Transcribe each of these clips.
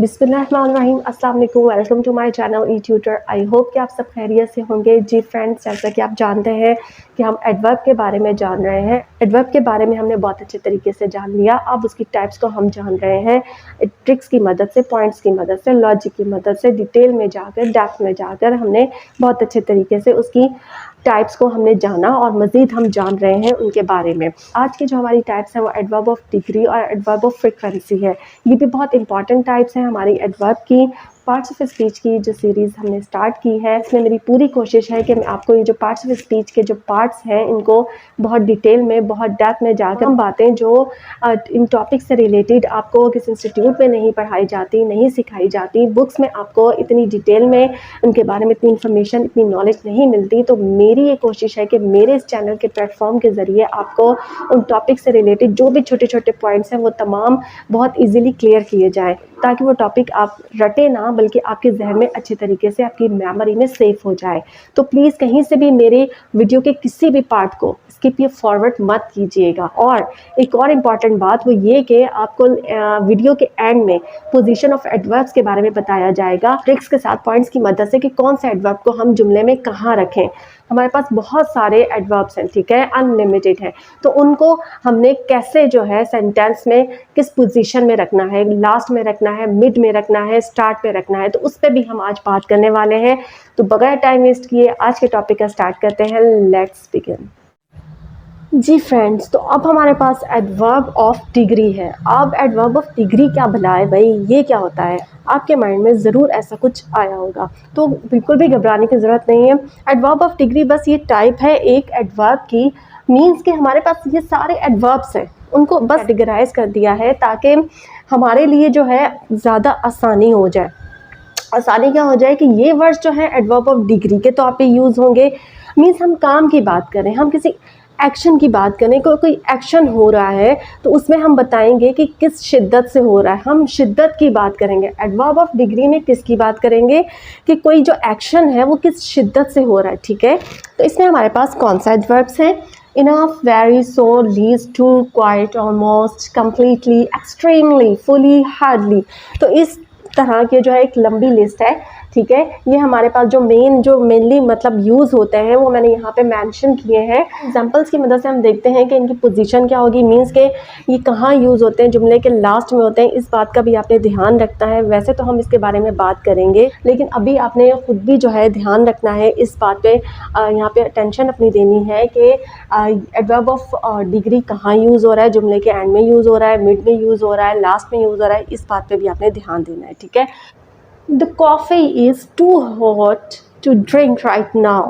बिस्मिल्लाहिर्रहमानिर्रहीम, अस्सलाम वालेकुम, welcome to my channel E tutor. I hope कि आप सब खैरियत से होंगे। जी फ्रेंड्स, जैसा कि आप जानते हैं कि हम एडवर्ब के बारे में जान रहे हैं। एडवर्ब के बारे में हमने बहुत अच्छे तरीके से जान लिया। अब उसकी टाइप्स को हम जान रहे हैं ट्रिक्स की मदद से, पॉइंट्स की मदद से, लॉजिक की मदद से, डिटेल में जाकर, डेप्थ में जाकर हमने बहुत अच्छे तरीके से उसकी टाइप्स को हमने जाना और मज़ीद हम जान रहे हैं उनके बारे में। आज की जो हमारी टाइप्स है वो एडवर्ब ऑफ डिग्री और एडवर्ब ऑफ फ्रीक्वेंसी है। ये भी बहुत इंपॉर्टेंट टाइप्स हैं हमारी एडवर्ब की। पार्ट्स ऑफ स्पीच की जो सीरीज़ हमने स्टार्ट की है, इसमें मेरी पूरी कोशिश है कि मैं आपको ये जो पार्ट्स ऑफ स्पीच के जो पार्ट्स हैं इनको बहुत डिटेल में, बहुत डेप्थ में जाकर हम बातें जो इन टॉपिक से रिलेटेड आपको किसी इंस्टीट्यूट में नहीं पढ़ाई जाती, नहीं सिखाई जाती, बुक्स में आपको इतनी डिटेल में उनके बारे में इतनी इन्फॉर्मेशन, इतनी नॉलेज नहीं मिलती। तो मेरी ये कोशिश है कि मेरे इस चैनल के प्लेटफॉर्म के ज़रिए आपको उन टॉपिक से रिलेटेड जो भी छोटे छोटे पॉइंट्स हैं वो तमाम बहुत ईजीली क्लियर किए जाएँ, ताकि वो टॉपिक आप रटे ना बल्कि आपके जहन में अच्छे तरीके से, आपकी मेमोरी में सेव हो जाए। तो प्लीज़ कहीं से भी मेरे वीडियो के किसी भी पार्ट को स्किप या फॉरवर्ड मत कीजिएगा। और एक और इम्पॉर्टेंट बात वो ये कि आपको वीडियो के एंड में पोजीशन ऑफ एडवर्ब्स के बारे में बताया जाएगा, ट्रिक्स के साथ, पॉइंट्स की मदद से कि कौन सा एडवर्ब को हम जुमले में कहाँ रखें। हमारे पास बहुत सारे एडवर्ब्स हैं, ठीक है, अनलिमिटेड है। तो उनको हमने कैसे जो है सेंटेंस में किस पोजीशन में रखना है, लास्ट में रखना है, मिड में रखना है, स्टार्ट पे रखना है, तो उस पर भी हम आज बात करने वाले हैं। तो बगैर टाइम वेस्ट किए आज के टॉपिक का स्टार्ट करते हैं। Let's begin. जी फ्रेंड्स, तो अब हमारे पास एडवर्ब ऑफ डिग्री है। अब एडवर्ब ऑफ डिग्री क्या भला है भाई, ये क्या होता है? आपके माइंड में ज़रूर ऐसा कुछ आया होगा, तो बिल्कुल भी घबराने की ज़रूरत नहीं है। एडवर्ब ऑफ डिग्री बस ये टाइप है एक एडवर्ब की। मीन्स कि हमारे पास ये सारे एडवर्ब्स हैं, उनको बस कैटेगराइज कर दिया है ताकि हमारे लिए जो है ज़्यादा आसानी हो जाए। आसानी क्या हो जाए कि ये वर्ड्स जो है एडवर्ब ऑफ डिग्री के तौर पे यूज़ होंगे। मीन्स हम काम की बात करें, हम किसी एक्शन की बात करें, कोई एक्शन हो रहा है तो उसमें हम बताएंगे कि किस शिद्दत से हो रहा है, हम शिद्दत की बात करेंगे। एडवर्ब ऑफ डिग्री में किसकी बात करेंगे कि कोई जो एक्शन है वो किस शिद्दत से हो रहा है, ठीक है। तो इसमें हमारे पास कौन सा एडवर्ब्स हैं? Enough, very, so, least, too, quite, almost, completely, extremely, fully, hardly. तो इस तरह के जो है एक लंबी लिस्ट है, ठीक है। ये हमारे पास जो मेनली मतलब यूज़ होते हैं वो मैंने यहाँ पे मेंशन किए हैं। एग्जांपल्स की मदद से हम देखते हैं कि इनकी पोजीशन क्या होगी। मींस के ये कहाँ यूज़ होते हैं, जुमले के लास्ट में होते हैं, इस बात का भी आपने ध्यान रखना है। वैसे तो हम इसके बारे में बात करेंगे, लेकिन अभी आपने खुद भी जो है ध्यान रखना है इस बात पे, यहाँ पे अटेंशन अपनी देनी है कि एडवर्ब ऑफ डिग्री कहाँ यूज़ हो रहा है, जुमले के एंड में यूज़ हो रहा है, मिड में यूज़ हो रहा है, लास्ट में यूज़ हो रहा है, इस बात पर भी आपने ध्यान देना है, ठीक है। The coffee is too hot to drink right now।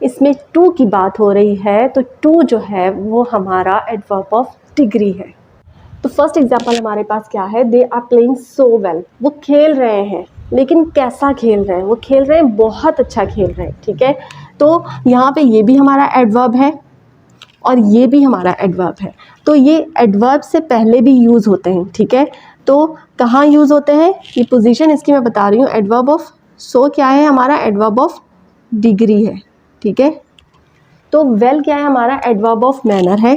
इसमें टू की बात हो रही है, तो टू जो है वो हमारा एडवर्ब ऑफ डिग्री है। तो फर्स्ट एग्जांपल हमारे पास क्या है? They are playing so well. वो खेल रहे हैं, लेकिन कैसा खेल रहे हैं? वो खेल रहे हैं, बहुत अच्छा खेल रहे हैं, ठीक है। तो यहाँ पे ये भी हमारा एडवर्ब है और ये भी हमारा एडवर्ब है। तो ये एडवर्ब से पहले भी यूज़ होते हैं, ठीक है। तो कहाँ यूज़ होते हैं? ये पोजीशन इसकी मैं बता रही हूँ। एडवर्ब ऑफ सो क्या है हमारा? एडवर्ब ऑफ डिग्री है, ठीक है। तो वेल क्या है हमारा? एडवर्ब ऑफ मैनर है।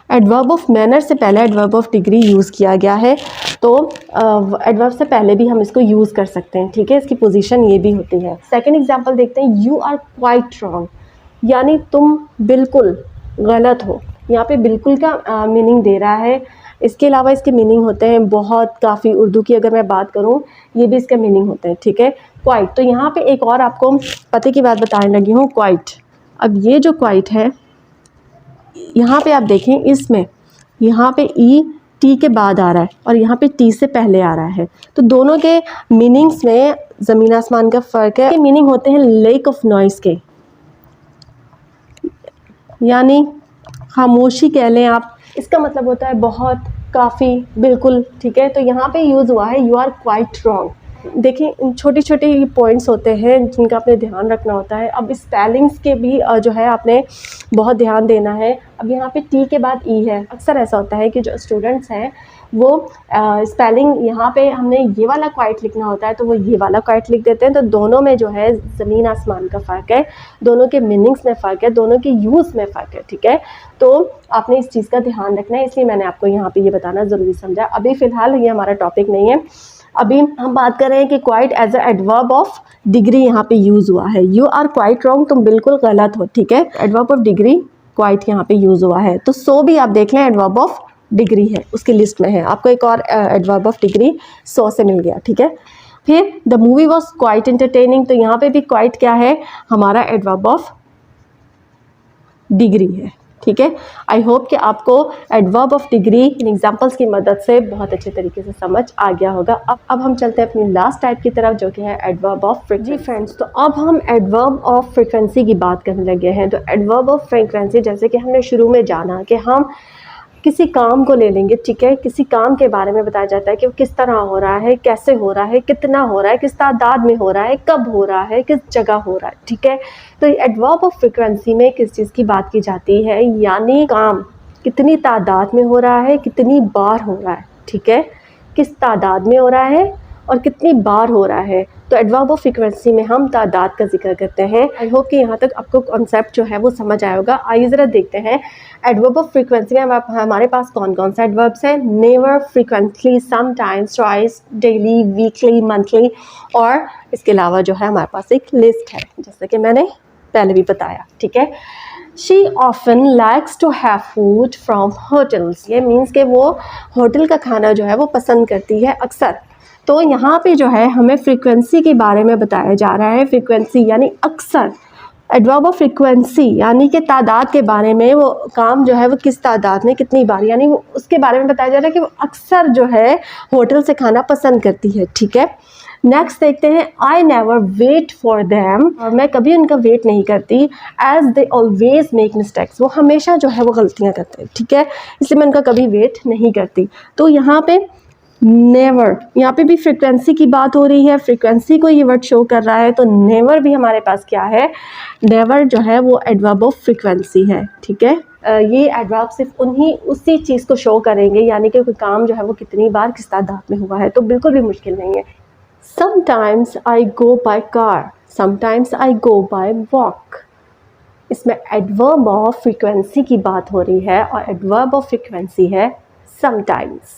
एडवर्ब ऑफ मैनर से पहले एडवर्ब ऑफ डिग्री यूज़ किया गया है, तो एडवर्ब से पहले भी हम इसको यूज़ कर सकते हैं, ठीक है। इसकी पोजीशन ये भी होती है। सेकंड एग्जांपल देखते हैं। यू आर क्वाइट रॉन्ग, यानी तुम बिल्कुल गलत हो। यहाँ पे बिल्कुल का मीनिंग दे रहा है। इसके अलावा इसके मीनिंग होते हैं बहुत, काफ़ी। उर्दू की अगर मैं बात करूँ, ये भी इसके मीनिंग होते हैं, ठीक है। क्वाइट, तो यहाँ पे एक और आपको पते की बात बताने लगी हूँ, क्वाइट। अब ये जो क्वाइट है, यहाँ पे आप देखें, इसमें यहाँ पे ई टी के बाद आ रहा है और यहाँ पे टी से पहले आ रहा है। तो दोनों के मीनिंग्स में ज़मीन आसमान का फ़र्क है। मीनिंग होते हैं लेक ऑफ नॉइस के, यानी खामोशी कह लें आप। इसका मतलब होता है बहुत, काफ़ी, बिल्कुल, ठीक है। तो यहाँ पे यूज़ हुआ है यू आर क्वाइट रॉन्ग। देखें, छोटे छोटे ये पॉइंट्स होते हैं जिनका आपने ध्यान रखना होता है। अब स्पेलिंग्स के भी जो है आपने बहुत ध्यान देना है। अब यहाँ पे टी के बाद ई है। अक्सर ऐसा होता है कि जो स्टूडेंट्स हैं वो स्पेलिंग यहाँ पे हमने ये वाला क्वाइट लिखना होता है तो वो ये वाला क्वाइट लिख देते हैं। तो दोनों में जो है ज़मीन आसमान का फ़र्क है, दोनों के मीनिंग्स में फ़र्क है, दोनों के यूज़ में फ़र्क है, ठीक है। तो आपने इस चीज़ का ध्यान रखना है, इसलिए मैंने आपको यहाँ पे ये बताना ज़रूरी समझा। अभी फ़िलहाल ये हमारा टॉपिक नहीं है, अभी हम बात कर रहे हैं कि quite as a adverb of degree यहाँ पे यूज़ हुआ है। यू आर क्वाइट रॉन्ग, तुम बिल्कुल गलत हो, ठीक है। एडवर्ब ऑफ डिग्री क्वाइट यहाँ पे यूज़ हुआ है। तो सो भी आप देख लें एडवर्ब ऑफ डिग्री है, उसकी लिस्ट में है। आपको एक और एडवर्ब ऑफ डिग्री सो से मिल गया, ठीक है। फिर the movie was quite entertaining, तो यहाँ पे भी क्वाइट क्या है, हमारा एडवर्ब ऑफ डिग्री है, ठीक है। आई होप कि आपको adverb of degree in examples की मदद से बहुत अच्छे तरीके से समझ आ गया होगा। अब हम चलते हैं अपनी लास्ट टाइप की तरफ, जो कि है एडवर्ब ऑफ फ्रीक्वेंसी। फ्रेंड्स, तो अब हम एडवर्ब ऑफ फ्रीक्वेंसी की बात करने लगे हैं। तो एडवर्ब ऑफ फ्रीक्वेंसी, जैसे कि हमने शुरू में जाना कि हम किसी काम को ले लेंगे, ठीक है। किसी काम के बारे में बताया जाता है कि वो किस तरह हो रहा है, कैसे हो रहा है, कितना हो रहा है, किस तादाद में हो रहा है, कब हो रहा है, किस जगह हो रहा है, ठीक है। तो एडवर्ब ऑफ फ्रीक्वेंसी में किस चीज़ की बात की जाती है, यानी काम कितनी तादाद में हो रहा है, कितनी बार हो रहा है, ठीक है। किस तादाद में हो रहा है और कितनी बार हो रहा है। तो एडवर्ब ऑफ फ्रीक्वेंसी में हम तादाद का जिक्र करते हैं। आई होप कि यहाँ तक आपको कॉन्सेप्ट जो है वो समझ आया होगा। आइए ज़रा देखते हैं एडवर्ब ऑफ फ्रीक्वेंसी में हमारे पास कौन कौन सा एडवर्ब्स हैं। Never, frequently, sometimes, twice, daily, weekly, monthly, और इसके अलावा जो है हमारे पास एक लिस्ट है, जैसे कि मैंने पहले भी बताया, ठीक है। She often likes to have food from hotels, ये मीन्स कि वो होटल का खाना जो है वो पसंद करती है अक्सर। तो यहाँ पे जो है हमें फ्रीक्वेंसी के बारे में बताया जा रहा है। फ्रीक्वेंसी यानी अक्सर, एडवर्ब ऑफ फ्रीक्वेंसी यानी कि तादाद के बारे में, वो काम जो है वो किस तादाद में कितनी बार, यानी वो उसके बारे में बताया जा रहा है कि वो अक्सर जो है होटल से खाना पसंद करती है, ठीक है। नेक्स्ट देखते हैं, I never wait for them, मैं कभी उनका वेट नहीं करती। As they always make mistakes, वो हमेशा जो है वो गलतियाँ करते हैं, ठीक है, इसलिए मैं उनका कभी वेट नहीं करती। तो यहाँ पे नेवर, यहाँ पे भी फ्रीक्वेंसी की बात हो रही है, फ्रीक्वेंसी को ये वर्ड शो कर रहा है। तो नेवर भी हमारे पास क्या है, नेवर जो है वो एडवर्ब ऑफ फ्रीक्वेंसी है, ठीक है। ये एडवर्ब सिर्फ उसी चीज़ को शो करेंगे, यानी कि कोई काम जो है वो कितनी बार किस तादाद में हुआ है। तो बिल्कुल भी मुश्किल नहीं है। Sometimes I go by car, sometimes I go by walk, इसमें एडवर्ब ऑफ फ्रीक्वेंसी की बात हो रही है और एडवर्ब ऑफ फ्रीक्वेंसी है sometimes।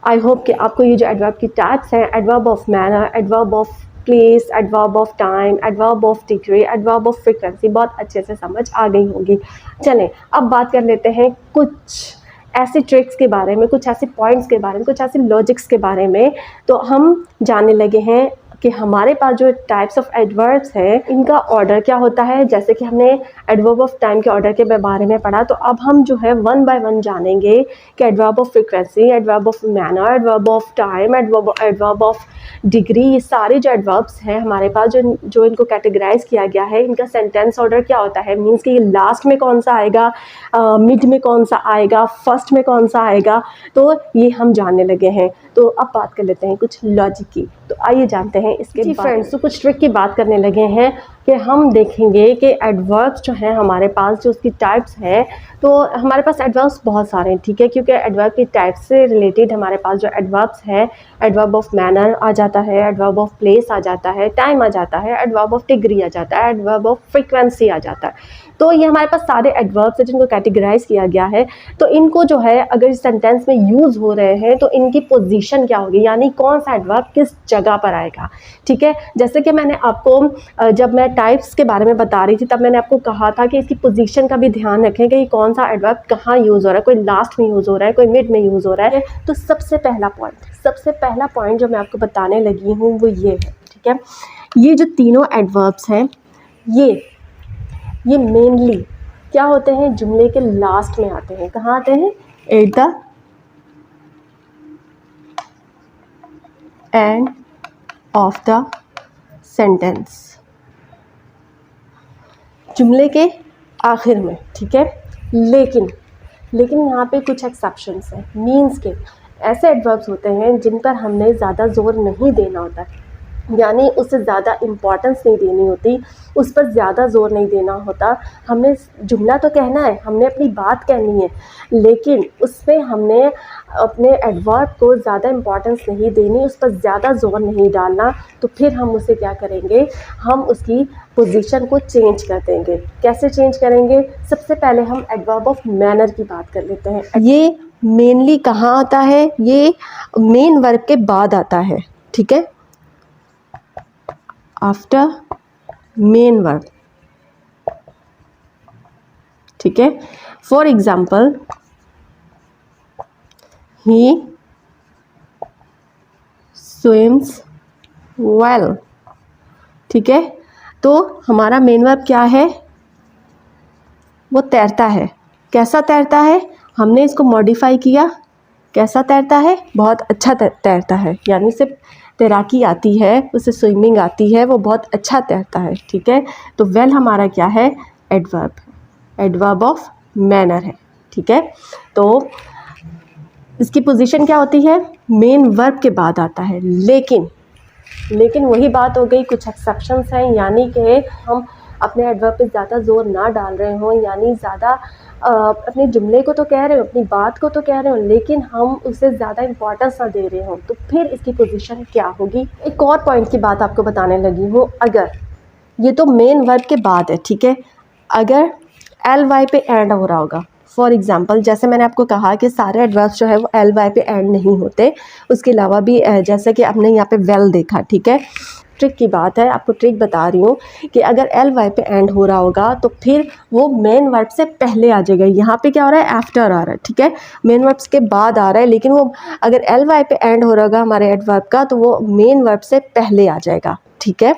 आई होप कि आपको ये जो एडवर्ब की टाइप्स हैं, adverb of manner, adverb of place, adverb of time, adverb of degree, adverb of frequency बहुत अच्छे से समझ आ गई होंगी। चलें अब बात कर लेते हैं कुछ ऐसी ट्रिक्स के बारे में, कुछ ऐसे पॉइंट्स के बारे में, कुछ ऐसे लॉजिक्स के बारे में। तो हम जानने लगे हैं कि हमारे पास जो टाइप्स ऑफ एडवर्ब्स हैं इनका ऑर्डर क्या होता है। जैसे कि हमने एडवर्ब ऑफ टाइम के ऑर्डर के बारे में पढ़ा, तो अब हम जो है वन बाय वन जानेंगे कि adverb of frequency, adverb of manner, adverb of time, adverb of degree, ये सारे जो एडवर्ब्स हैं हमारे पास, जो इनको कैटेगराइज किया गया है, इनका सेंटेंस ऑर्डर क्या होता है। मीन्स कि ये लास्ट में कौन सा आएगा, मिड में कौन सा आएगा, फर्स्ट में कौन सा आएगा, तो ये हम जानने लगे हैं। तो अब बात कर लेते हैं कुछ लॉजिक की। तो आइए जानते हैं इसके फ्रेंड्स। तो कुछ ट्रिक की बात करने लगे हैं कि हम देखेंगे कि एडवर्ब्स जो हैं हमारे पास, जो उसकी टाइप्स हैं, तो हमारे पास एडवर्ब्स बहुत सारे हैं, ठीक है। क्योंकि एडवर्ब की टाइप से रिलेटेड हमारे पास जो एडवर्ब्स हैं, एडवर्ब ऑफ मैनर आ जाता है, एडवर्ब ऑफ प्लेस आ जाता है, टाइम आ जाता है, एडवर्ब ऑफ डिग्री आ जाता है, एडवर्ब ऑफ फ्रीक्वेंसी आ जाता है। तो ये हमारे पास सारे एडवर्ब्स हैं जिनको कैटेगराइज किया गया है। तो इनको जो है अगर इस सेंटेंस में यूज़ हो रहे हैं तो इनकी पोजीशन क्या होगी, यानी कौन सा एडवर्ब किस जगह पर आएगा, ठीक है। जैसे कि मैंने आपको जब मैं टाइप्स के बारे में बता रही थी तब मैंने आपको कहा था कि इसकी पोजीशन का भी ध्यान रखें कि कौन सा एडवर्ब कहाँ यूज़ हो रहा है, कोई लास्ट में यूज़ हो रहा है, कोई मिड में यूज़ हो रहा है। तो सबसे पहला पॉइंट जो मैं आपको बताने लगी हूँ वो ये है, ठीक है। ये जो तीनों एडवर्ब्स हैं ये मेनली क्या होते हैं, जुमले के लास्ट में आते हैं। कहाँ आते हैं, at the end of the sentence, जुमले के आखिर में, ठीक है। लेकिन यहाँ पे कुछ एक्सेप्शंस हैं। मीन्स के ऐसे एडवर्ब्स होते हैं जिन पर हमने ज़्यादा जोर नहीं देना होता है, यानी उससे ज़्यादा इम्पोर्टेंस नहीं देनी होती, उस पर ज़्यादा ज़ोर नहीं देना होता। हमने जुमला तो कहना है, हमने अपनी बात कहनी है, लेकिन उसमें हमने अपने एडवर्ब को ज़्यादा इम्पोर्टेंस नहीं देनी, उस पर ज़्यादा ज़ोर नहीं डालना। तो फिर हम उसे क्या करेंगे, हम उसकी पोजीशन को चेंज कर देंगे। कैसे चेंज करेंगे? सबसे पहले हम एडवर्ब ऑफ मैनर की बात कर लेते हैं। ये मेनली कहाँ आता है? ये मेन वर्ब के बाद आता है, ठीक है, आफ्टर मेन वर्ब, ठीक है। For example, he swims well, ठीक है। तो हमारा मेन वर्ब क्या है? वो तैरता है। कैसा तैरता है? हमने इसको मॉडिफाई किया। कैसा तैरता है? बहुत अच्छा तैरता है, यानी सिर्फ तैराकी आती है, उसे स्विमिंग आती है, वो बहुत अच्छा तैरता है, ठीक है। तो वेल हमारा क्या है? एडवर्ब, एडवर्ब ऑफ मैनर है, ठीक है। तो इसकी पोजीशन क्या होती है? मेन वर्ब के बाद आता है। लेकिन वही बात हो गई, कुछ एक्सेप्शंस हैं, यानी कि हम अपने एडवर्ब पे ज़्यादा ज़ोर ना डाल रहे हों, यानी ज़्यादा अपने जुमले को तो कह रहे हो, अपनी बात को तो कह रहे हो, लेकिन हम उसे ज़्यादा इंपॉर्टेंस ना दे रहे हों, तो फिर इसकी पोजीशन क्या होगी? एक और पॉइंट की बात आपको बताने लगी हूँ। अगर ये तो मेन वर्ब के बाद है, ठीक है, अगर एल वाई पे एंड हो रहा होगा, फॉर एग्ज़ाम्पल जैसे मैंने आपको कहा कि सारे एडवर्ब्स जो है वो एल वाई पे एंड नहीं होते, उसके अलावा भी जैसे कि आपने यहाँ पे वेल देखा, ठीक है। ट्रिक की बात है, आपको ट्रिक बता रही हूँ कि अगर एल वाई पे एंड हो रहा होगा तो फिर वो मेन वर्ब से पहले आ जाएगा। यहाँ पे क्या हो रहा है? आफ्टर आ रहा है, ठीक है, मेन वर्ब्स के बाद आ रहा है, लेकिन वो अगर एल वाई पे एंड हो रहा होगा हमारे एडवर्ब का, तो वो मेन वर्ब से पहले आ जाएगा, ठीक है।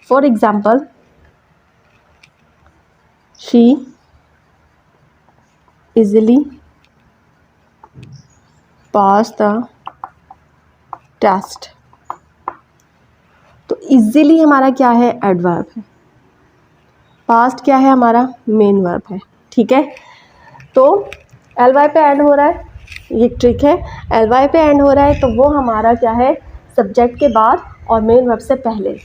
For example, she easily pass the test। तो easily हमारा क्या है? एडवर्ब है। पास्ट क्या है? हमारा मेन वर्ब है, ठीक है। तो एल वाई पे एंड हो रहा है, ये ट्रिक है, एल वाई पे एंड हो रहा है तो वो हमारा क्या है? सब्जेक्ट के बाद और मेन वर्ब से पहले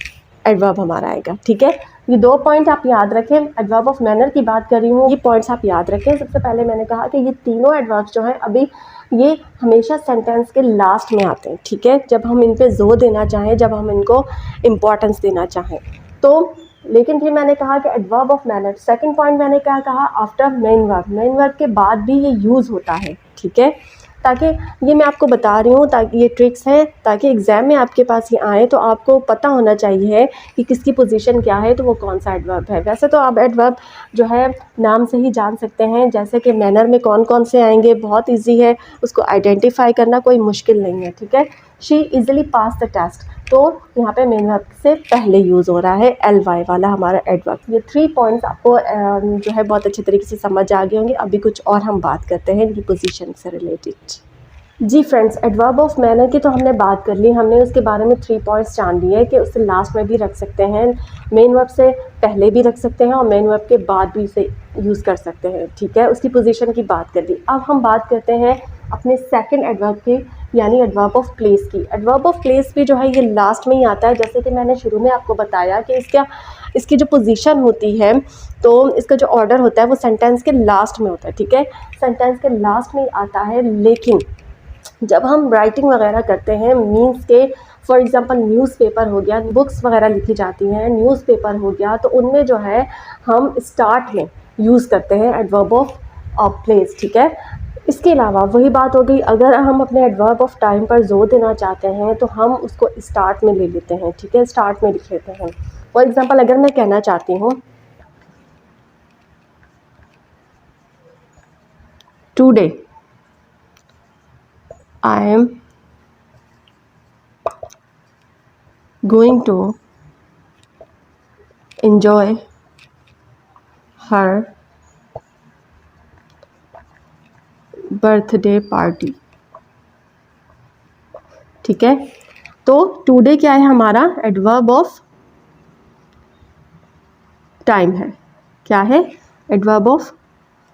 एडवर्ब हमारा आएगा, ठीक है। ये दो पॉइंट आप याद रखें। एडवर्ब ऑफ मैनर की बात कर रही हूँ, ये पॉइंट्स आप याद रखें। सबसे पहले मैंने कहा कि ये तीनों एडवर्ब्स जो हैं अभी ये हमेशा सेंटेंस के लास्ट में आते हैं, ठीक है, जब हम इन पे जोर देना चाहें, जब हम इनको इम्पोर्टेंस देना चाहें तो। लेकिन फिर मैंने कहा कि adverb of manner, second point मैंने क्या कहा? After main verb, main verb के बाद भी ये यूज़ होता है, ठीक है। ताकि ये मैं आपको बता रही हूँ, ताकि ये ट्रिक्स हैं, ताकि एग्ज़ाम में आपके पास ये आए तो आपको पता होना चाहिए कि किसकी पोजीशन क्या है, तो वो कौन सा एडवर्ब है। वैसे तो आप एडवर्ब जो है नाम से ही जान सकते हैं, जैसे कि मैनर में कौन कौन से आएंगे, बहुत ईजी है, उसको आइडेंटिफाई करना कोई मुश्किल नहीं है, ठीक है। She easily pass the test, तो यहाँ पे मेन वर्ब से पहले यूज़ हो रहा है एल वाई वाला हमारा एडवर्ब। ये 3 पॉइंट्स आपको जो है बहुत अच्छे तरीके से समझ आ गए होंगे। अभी कुछ और हम बात करते हैं इनकी पोजीशन से रिलेटेड। जी फ्रेंड्स, एडवर्ब ऑफ मैनर की तो हमने बात कर ली, हमने उसके बारे में 3 पॉइंट्स जान लिए कि उसे लास्ट में भी रख सकते हैं, मेन वर्ब से पहले भी रख सकते हैं और मेन वर्ब के बाद भी इसे यूज़ कर सकते हैं, ठीक है। उसकी पोजीशन की बात कर ली। अब हम बात करते हैं अपने सेकंड एडवर्ब की, यानी एडवर्ब ऑफ प्लेस की। एडवर्ब ऑफ प्लेस भी जो है ये लास्ट में ही आता है, जैसे कि मैंने शुरू में आपको बताया कि इसकी जो पोजीशन होती है, तो इसका जो ऑर्डर होता है वो सेंटेंस के लास्ट में होता है, ठीक है, सेंटेंस के लास्ट में ही आता है। लेकिन जब हम राइटिंग वगैरह करते हैं, मीन्स के फॉर एग्जांपल न्यूज़पेपर हो गया, बुक्स वगैरह लिखी जाती हैं, न्यूज़पेपर हो गया, तो उनमें जो है हम स्टार्ट में यूज़ करते हैं एडवर्ब ऑफ प्लेस, ठीक है। इसके अलावा वही बात हो गई, अगर हम अपने एडवर्ब ऑफ टाइम पर जोर देना चाहते हैं तो हम उसको स्टार्ट में ले लेते हैं, ठीक है, स्टार्ट में लिख लेते हैं। फॉर एग्जांपल अगर मैं कहना चाहती हूँ today I am going to enjoy her birthday party, ठीक है। तो टुडे क्या है? हमारा एडवर्ब ऑफ टाइम है। क्या है? एडवर्ब ऑफ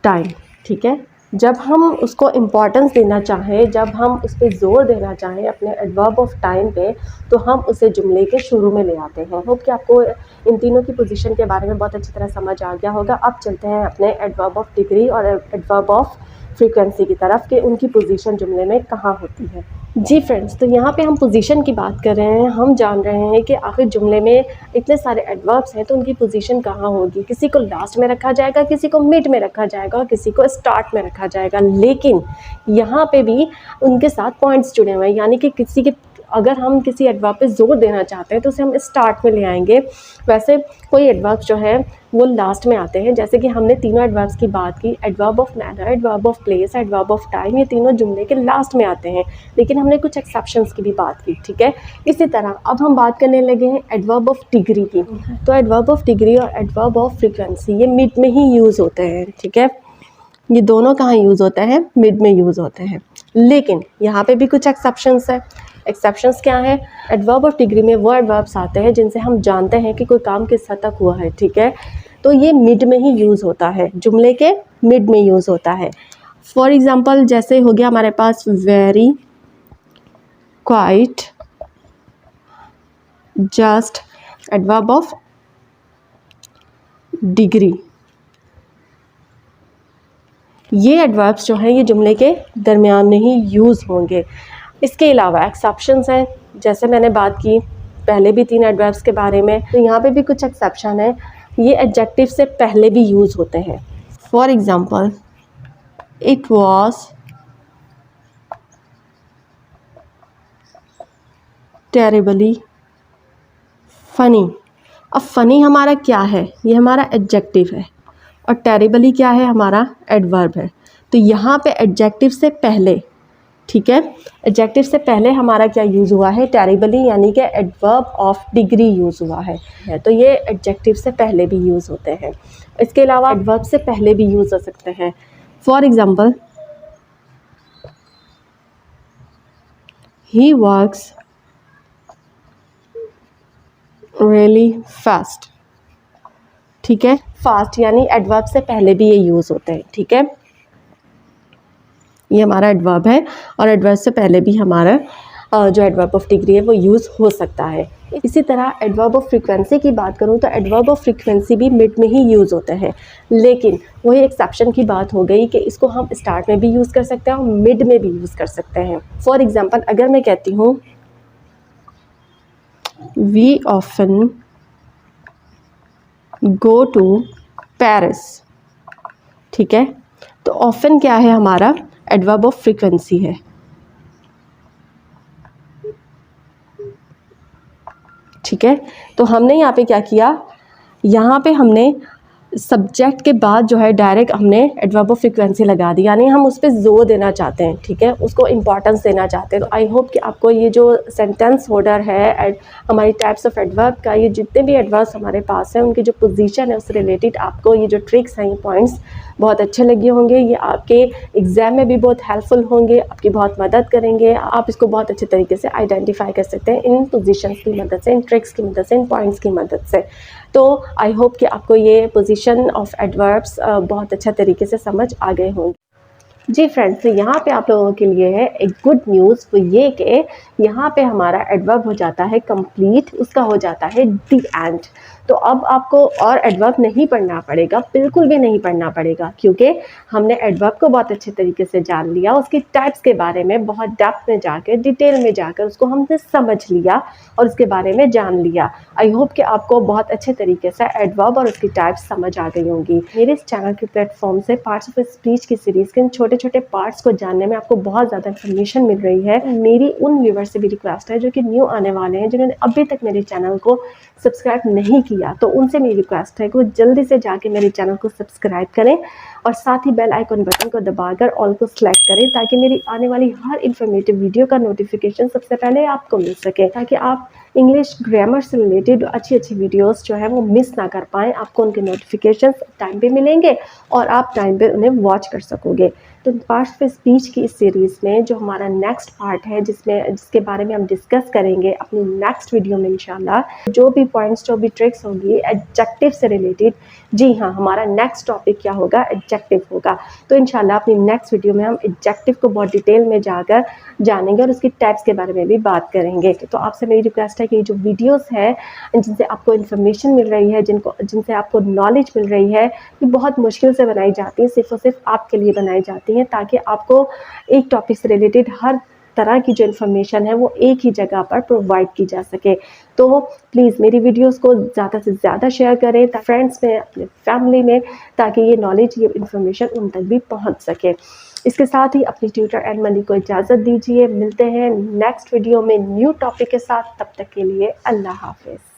टाइम, ठीक है। जब हम उसको इम्पोर्टेंस देना चाहें, जब हम उस पर ज़ोर देना चाहें अपने एडवर्ब ऑफ टाइम पे, तो हम उसे जुमले के शुरू में ले आते हैं। होप कि आपको इन तीनों की पोजीशन के बारे में बहुत अच्छी तरह समझ आ गया होगा। अब चलते हैं अपने एडवर्ब ऑफ डिग्री और एडवर्ब ऑफ फ्रीक्वेंसी की तरफ कि उनकी पोजीशन जुमले में कहाँ होती है। जी फ्रेंड्स, तो यहाँ पे हम पोजीशन की बात कर रहे हैं। हम जान रहे हैं कि आखिर जुमले में इतने सारे एडवर्ब्स हैं तो उनकी पोजीशन कहाँ होगी। किसी को लास्ट में रखा जाएगा, किसी को मिड में रखा जाएगा और किसी को स्टार्ट में रखा जाएगा। लेकिन यहाँ पे भी उनके साथ पॉइंट्स जुड़े हुए हैं, यानी कि किसी के अगर हम किसी एडवर्ब पे ज़ोर देना चाहते हैं तो उसे हम स्टार्ट में ले आएंगे। वैसे कोई एडवर्ब जो है वो लास्ट में आते हैं। जैसे कि हमने तीनों एडवर्ब्स की बात की, adverb of manner, adverb of place, adverb of time, ये तीनों जुमले के लास्ट में आते हैं। लेकिन हमने कुछ एक्सेप्शंस की भी बात की, ठीक है। इसी तरह अब हम बात करने लगे हैं एडवर्ब ऑफ डिग्री की। तो एडवर्ब ऑफ डिग्री और एडवर्ब ऑफ फ्रीक्वेंसी ये मिड में ही यूज़ होते हैं, ठीक है। ये दोनों कहाँ यूज़ होते हैं? मिड में यूज़ होते हैं। लेकिन यहाँ पे भी कुछ एक्सेप्शंस है। एक्सेप्शंस क्या है? एडवर्ब ऑफ डिग्री में वो एडवर्ब्स आते हैं जिनसे हम जानते हैं कि कोई काम किस हद तक हुआ है, ठीक है। तो ये मिड में ही यूज़ होता है, जुमले के मिड में यूज़ होता है। फॉर एग्जांपल जैसे हो गया हमारे पास very, quite, just, adverb of degree. ये एडवर्ब्स जो हैं ये जुमले के दरमियान में ही यूज़ होंगे। इसके अलावा एक्सेप्शंस हैं, जैसे मैंने बात की पहले भी 3 एडवर्ब्स के बारे में, तो यहाँ पे भी कुछ एक्सेप्शन है। ये एडजेक्टिव से पहले भी यूज़ होते हैं। For example it was terribly funny. अब फनी हमारा क्या है? ये हमारा एडजेक्टिव है और टेरिबली क्या है? हमारा एडवर्ब है। तो यहाँ पे एडजेक्टिव से पहले, ठीक है, एडजेक्टिव से पहले हमारा क्या यूज़ हुआ है? टेरिबली, यानी कि एडवर्ब ऑफ डिग्री यूज़ हुआ है। तो ये एडजेक्टिव से पहले भी यूज़ होते हैं। इसके अलावा एडवर्ब से पहले भी यूज़ हो सकते हैं। For example he works really fast, ठीक है। फास्ट यानी एडवर्ब से पहले भी ये यूज़ होते हैं, ठीक है। ये हमारा एडवर्ब है और एडवर्ब से पहले भी हमारा जो एडवर्ब ऑफ डिग्री है वो यूज़ हो सकता है। इसी तरह एडवर्ब ऑफ फ्रीक्वेंसी की बात करूँ तो एडवर्ब ऑफ फ्रीक्वेंसी भी मिड में ही यूज़ होते हैं। लेकिन वही एक्सेप्शन की बात हो गई कि इसको हम स्टार्ट में भी यूज़ कर सकते हैं और मिड में भी यूज़ कर सकते हैं। फॉर एग्जाम्पल अगर मैं कहती हूँ we often go to Paris, ठीक है। तो ऑफन क्या है? हमारा एडवर्ब ऑफ फ्रीक्वेंसी है, ठीक है। तो हमने यहाँ पे क्या किया? यहाँ पे हमने सब्जेक्ट के बाद जो है डायरेक्ट हमने एडवर्ब ऑफ फ्रीक्वेंसी लगा दी, यानी हम उस पर जोर देना चाहते हैं, ठीक है, उसको इम्पॉर्टेंस देना चाहते हैं। तो आई होप कि आपको ये जो सेंटेंस होल्डर है हमारी टाइप्स ऑफ एडवर्ब का, ये जितने भी एडवर्ब्स हमारे पास हैं उनकी जो पोजीशन है उससे रिलेटेड आपको ये जो ट्रिक्स हैं, ये पॉइंट्स बहुत अच्छे लगे होंगे। ये आपके एग्ज़ाम में भी बहुत हेल्पफुल होंगे, आपकी बहुत मदद करेंगे। आप इसको बहुत अच्छे तरीके से आइडेंटिफाई कर सकते हैं इन पोजीशंस की मदद से, इन ट्रिक्स की मदद से, इन पॉइंट्स की मदद से। तो आई होप कि आपको ये पोजीशन ऑफ एडवर्ब्स बहुत अच्छा तरीके से समझ आ गए होंगे। जी फ्रेंड्स, तो यहाँ पे आप लोगों के लिए है एक गुड न्यूज़, वो ये कि यहाँ पे हमारा एडवर्ब हो जाता है कंप्लीट, उसका हो जाता है द एंड। तो अब आपको और एडवर्ब नहीं पढ़ना पड़ेगा, बिल्कुल भी नहीं पढ़ना पड़ेगा, क्योंकि हमने एडवर्ब को बहुत अच्छे तरीके से जान लिया, उसकी टाइप्स के बारे में बहुत डेप्थ में जाकर, डिटेल में जाकर उसको हमने समझ लिया और उसके बारे में जान लिया। आई होप कि आपको बहुत अच्छे तरीके से एडवर्ब और उसकी टाइप्स समझ आ गई होंगी। मेरे इस चैनल के प्लेटफॉर्म से पार्ट्स ऑफ स्पीच की सीरीज़ के इन छोटे छोटे पार्ट्स को जानने में आपको बहुत ज़्यादा इन्फॉर्मेशन मिल रही है। मेरी उन व्यूवर्स से भी रिक्वेस्ट है जो कि न्यू आने वाले हैं, जिन्होंने अभी तक मेरे चैनल को सब्सक्राइब नहीं किया, तो उनसे मेरी रिक्वेस्ट है कि वो जल्दी से जाके मेरे चैनल को सब्सक्राइब करें और साथ ही बेल आइकन बटन को दबाकर ऑल को सिलेक्ट करें, ताकि मेरी आने वाली हर इन्फॉर्मेटिव वीडियो का नोटिफिकेशन सबसे पहले आपको मिल सके, ताकि आप इंग्लिश ग्रामर से रिलेटेड अच्छी अच्छी वीडियोस जो है वो मिस ना कर पाएँ। आपको उनके नोटिफिकेशंस टाइम पे मिलेंगे और आप टाइम पे उन्हें वॉच कर सकोगे। तो पार्ट्स ऑफ स्पीच की इस सीरीज़ में जो हमारा नेक्स्ट पार्ट है जिसके बारे में हम डिस्कस करेंगे अपनी नेक्स्ट वीडियो में इंशाल्लाह, जो भी पॉइंट्स जो भी ट्रिक्स होंगी एडजेक्टिव से रिलेटेड, जी हाँ, हमारा नेक्स्ट टॉपिक क्या होगा, एडजेक्टिव होगा। तो इंशाल्लाह अपनी नेक्स्ट वीडियो में हम एडजेक्टिव को बहुत डिटेल में जाकर जानेंगे और उसकी टाइप्स के बारे में भी बात करेंगे। तो आपसे मेरी रिक्वेस्ट है कि जो वीडियोस है जिनसे आपको इन्फॉर्मेशन मिल रही है, जिनसे आपको नॉलेज मिल रही है, ये बहुत मुश्किल से बनाई जाती है, सिर्फ और सिर्फ आपके लिए बनाई जाती हैं, ताकि आपको एक टॉपिक से रिलेटेड हर तरह की जो इन्फॉर्मेशन है वो एक ही जगह पर प्रोवाइड की जा सके। तो प्लीज़ मेरी वीडियोस को ज़्यादा से ज़्यादा शेयर करें फ्रेंड्स में, अपने फैमिली में, ताकि ये नॉलेज, ये इन्फॉर्मेशन उन तक भी पहुंच सके। इसके साथ ही अपनी ट्यूटर एंड मनी को इजाज़त दीजिए। मिलते हैं नेक्स्ट वीडियो में न्यू टॉपिक के साथ। तब तक के लिए अल्लाह हाफिज़।